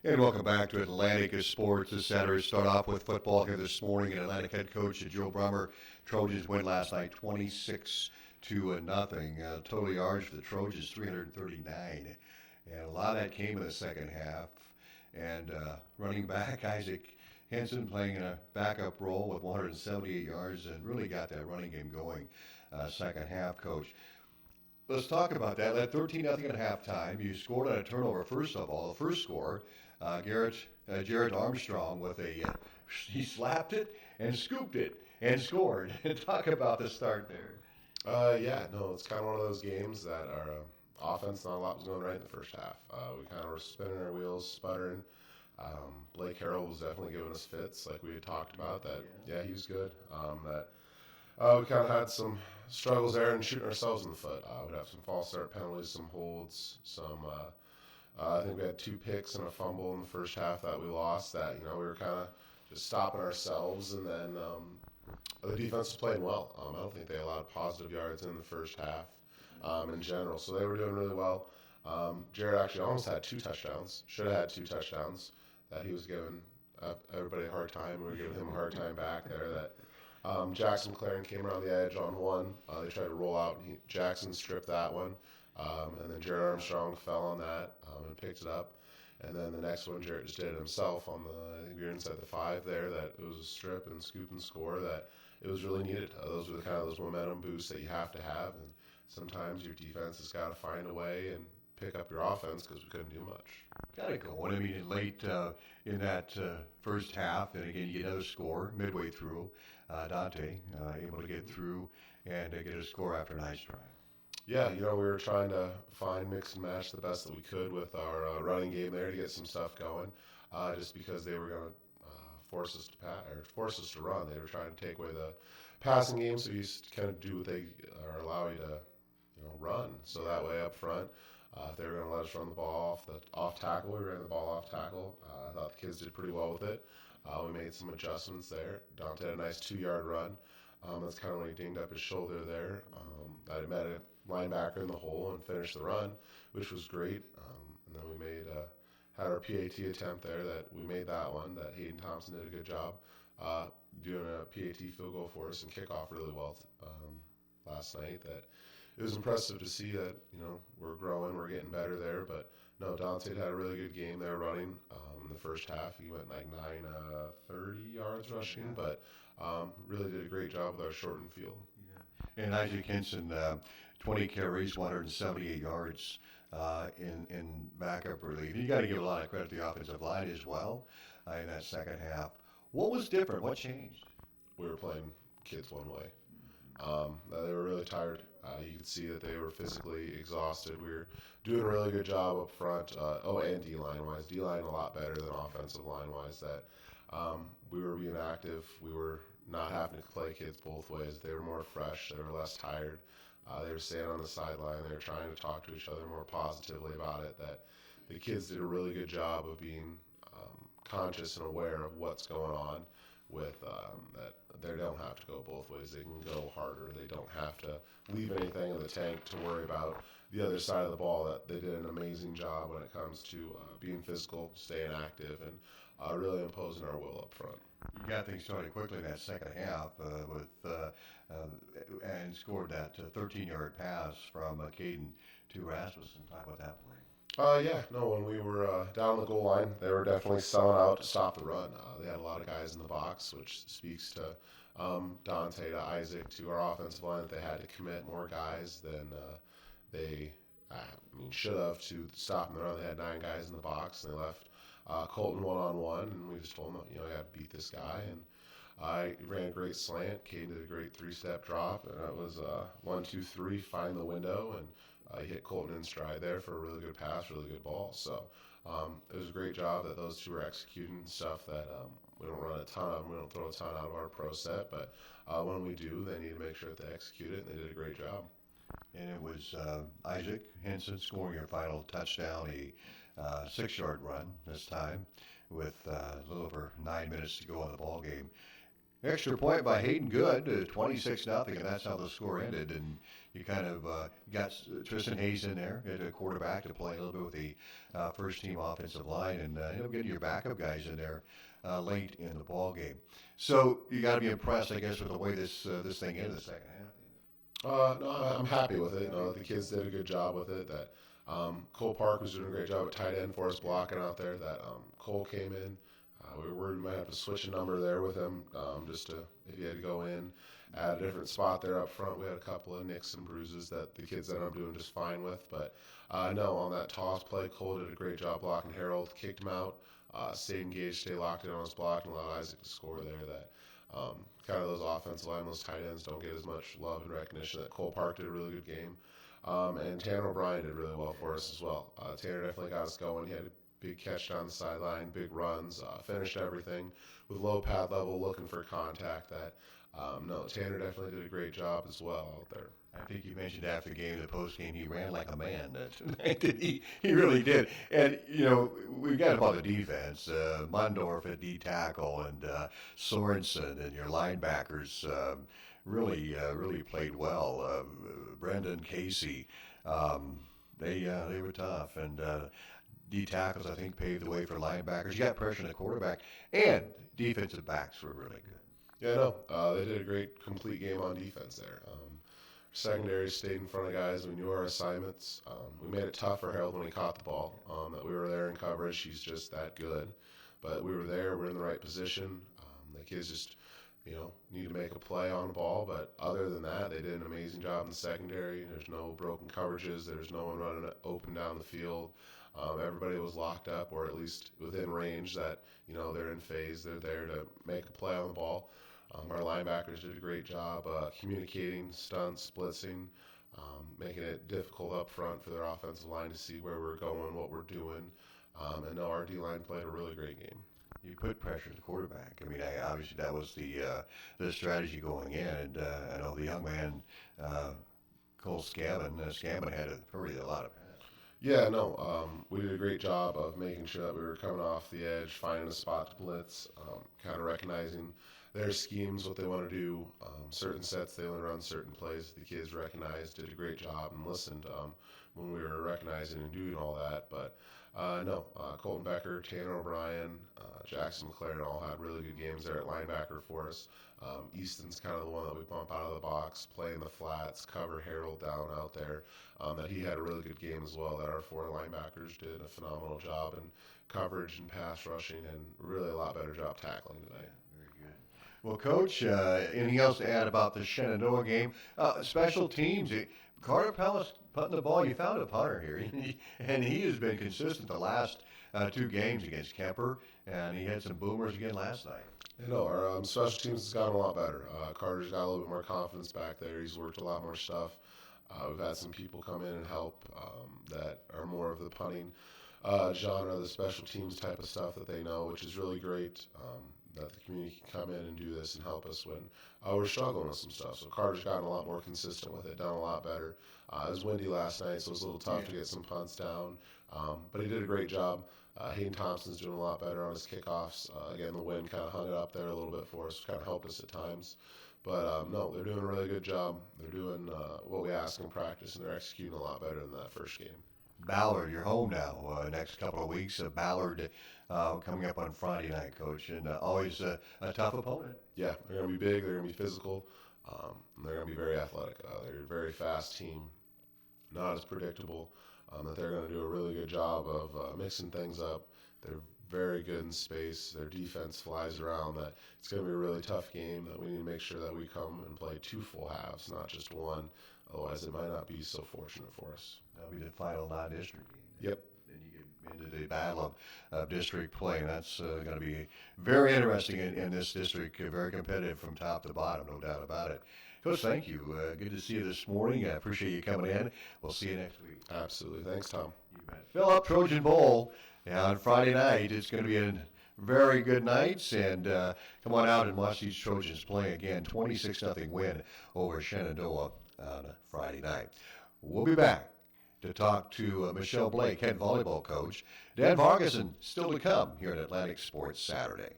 And welcome back to Atlantic Sports this Saturday. Start off with football here this morning. And Atlantic head coach Joe Brummer. Trojans win last night 26 to nothing. Total yards for the Trojans 339. And a lot of that came in the second half. And running back Isaac Henson playing in a backup role with 178 yards and really got that running game going second half, Coach. Let's talk about that. Led 13-0 at halftime. You scored on a turnover, first of all. The first score, Jarrett Armstrong with he slapped it and scooped it and scored. Talk about the start there. It's kind of one of those games that our offense, not a lot was going right in the first half. We kind of were spinning our wheels, sputtering. Blake Harrell was definitely giving us fits, like we had talked about. He was good. We kind of had some struggles there and shooting ourselves in the foot. We'd have some false start penalties, some holds, I think we had 2 picks and a fumble in the first half that we lost that, we were kind of just stopping ourselves. And then the defense was playing well. I don't think they allowed positive yards in the first half in general. So they were doing really well. Jared actually almost had 2 touchdowns. Should have had 2 touchdowns that he was giving everybody a hard time. We were giving him a hard time back there. Jackson McLaren came around the edge on one. They tried to roll out, and Jackson stripped that one. And then Jarrett Armstrong fell on that and picked it up. And then the next one, Jarrett just did it himself on I think we were inside the 5 there, that it was a strip and scoop and score that it was really needed. Those were those momentum boosts that you have to have. And sometimes your defense has got to find a way and pick up your offense because we couldn't do much. Got it going. Late in that first half, and again, you get another score midway through. Dante able to get through and get a score after a nice drive. Yeah, we were trying to mix and match the best that we could with our running game there to get some stuff going. Just because they were going to force us to run. They were trying to take away the passing game, so you used to kind of do what they allow you to, run. So that way up front, if they were going to let us run the ball off tackle, we ran the ball off tackle. I thought the kids did pretty well with it. We made some adjustments there. Dante had a nice 2-yard run. That's kind of when he dinged up his shoulder there. That met a linebacker in the hole and finished the run, which was great. And then we had our PAT attempt there that we made that one, that Hayden Thompson did a good job doing a PAT field goal for us and kickoff really well last night. That it was impressive to see that, we're growing, we're getting better there. But no, Dante had a really good game there running. In the first half, he went like 30 yards rushing, but really did a great job with our shortened field. Yeah. And Isaac Henson, 20 carries, 178 yards in backup relief. You got to give a lot of credit to the offensive line as well in that second half. What was different? What changed? We were playing kids one way. They were really tired. You could see that they were physically exhausted. We were doing a really good job up front. And D-line wise. D-line a lot better than offensive line wise. That we were being active. We were not having to play kids both ways. They were more fresh. They were less tired. They were staying on the sideline. They were trying to talk to each other more positively about it. That the kids did a really good job of being conscious and aware of what's going on with that they don't have to go both ways. They can go harder. They don't have to leave anything in the tank to worry about the other side of the ball. That they did an amazing job when it comes to being physical, staying active, and really imposing our will up front. You got things started quickly in that second half and scored that 13-yard pass from Caden to Rasmussen. Talk about that play. When we were down the goal line, they were definitely selling out to stop the run. They had a lot of guys in the box, which speaks to Dante, to Isaac, to our offensive line, that they had to commit more guys than they should have to stop the run. They had 9 guys in the box, and they left Colton one-on-one, and we just told him, you got to beat this guy. And I ran a great slant. Caden did a great 3-step drop, and it was 1, 2, 3, find the window, and he hit Colton in stride there for a really good pass, really good ball. So it was a great job that those two were executing stuff that we don't run a ton of. We don't throw a ton out of our pro set, but when we do, they need to make sure that they execute it, and they did a great job. And it was Isaac Henson scoring your final touchdown, a 6-yard run this time with a little over 9 minutes to go in the ball game. extra point by Hayden Good, 26-0, and that's how the score ended. And you kind of got Tristan Hayes in there at a quarterback to play a little bit with the first-team offensive line, and getting your backup guys in there late in the ball game. So you got to be impressed, I guess, with the way this thing ended the second half. No, I'm happy with it. The kids did a good job with it. That Cole Park was doing a great job at tight end for us, blocking out there. That Cole came in. We were worried we might have to switch a number there with him, just to, if he had to go in, add a different spot there up front. We had a couple of nicks and bruises that the kids ended up doing just fine with. But no, on that toss play, Cole did a great job blocking Harold, kicked him out, stayed engaged, stayed locked in on his block, and allowed Isaac to score there. That kind of those offensive line, those tight ends don't get as much love and recognition. That Cole Park did a really good game. And Tanner O'Brien did really well for us as well. Tanner definitely got us going. He had a big catch down the sideline, big runs, finished everything with low pad level, looking for contact. That no, Tanner definitely did a great job as well out there. I think you mentioned after the game, the post game, he ran like a man tonight. He really did. And we got about the defense. Mundorf at D tackle and Sorensen and your linebackers really played well. Brendan Casey, they were tough, and D tackles I think paved the way for linebackers. You got pressure on the quarterback, and defensive backs were really good. Yeah, no, they did a great complete game on defense there. Secondary stayed in front of guys. We knew our assignments. We made it tough for Harold when he caught the ball. That we were there in coverage. He's just that good. But we were there. We're in the right position. The kids just, need to make a play on the ball. But other than that, they did an amazing job in the secondary. There's no broken coverages. There's no one running open down the field. Everybody was locked up, or at least within range that, they're in phase. They're there to make a play on the ball. Our linebackers did a great job communicating, stunts, blitzing, making it difficult up front for their offensive line to see where we're going, what we're doing. And no, our D-line played a really great game. You put pressure on the quarterback. I mean, obviously that was the strategy going in. And I know the young man, Cole Scammon had to hurry a lot of passes. Yeah, no, we did a great job of making sure that we were coming off the edge, finding a spot to blitz, kind of recognizing their schemes, what they want to do, certain sets they only run certain plays. The kids recognized, did a great job, and listened when we were recognizing and doing all that. But no, Colton Becker, Tanner O'Brien, Jackson McLaren all had really good games there at linebacker for us. Easton's kind of the one that we bump out of the box, play in the flats, cover Harold down out there. That he had a really good game as well. That our four linebackers did a phenomenal job in coverage and pass rushing, and really a lot better job tackling tonight. Well, Coach, anything else to add about the Shenandoah game? Special teams. Carter Pellis putting the ball. You found a punter here, and he has been consistent the last two games against Kemper, and he had some boomers again last night. Our special teams has gotten a lot better. Carter's got a little bit more confidence back there. He's worked a lot more stuff. We've had some people come in and help that are more of the punting genre, the special teams type of stuff that they know, which is really great. That the community can come in and do this and help us when we're struggling with some stuff. So Carter's gotten a lot more consistent with it, done a lot better. It was windy last night, so it was a little tough to get some punts down. But he did a great job. Hayden Thompson's doing a lot better on his kickoffs. Again, the wind kind of hung it up there a little bit for us, kind of helped us at times. But no, they're doing a really good job. They're doing what we ask in practice, and they're executing a lot better than that first game. Ballard, you're home now. Next couple of weeks, Ballard coming up on Friday night, Coach, and always a tough opponent. Yeah, they're going to be big. They're going to be physical. They're going to be very athletic. They're a very fast team, not as predictable. That they're going to do a really good job of mixing things up. They're very good in space. Their defense flies around. That it's going to be a really tough game. That we need to make sure that we come and play two full halves, not just one. Otherwise, it might not be so fortunate for us. That'll be the final non-district game. Yep. Then you get into the battle of district play, and that's going to be very interesting in this district. Very competitive from top to bottom, no doubt about it. Coach, thank you. Good to see you this morning. I appreciate you coming in. We'll see you next week. Absolutely. Thanks, Tom. You bet. Fill up Trojan Bowl on Friday night. It's going to be a very good nights, and come on out and watch these Trojans play again. 26-0 win over Shenandoah on Friday night. We'll be back to talk to Michelle Blake, head volleyball coach. Dan Vargason still to come here at Atlantic Sports Saturday.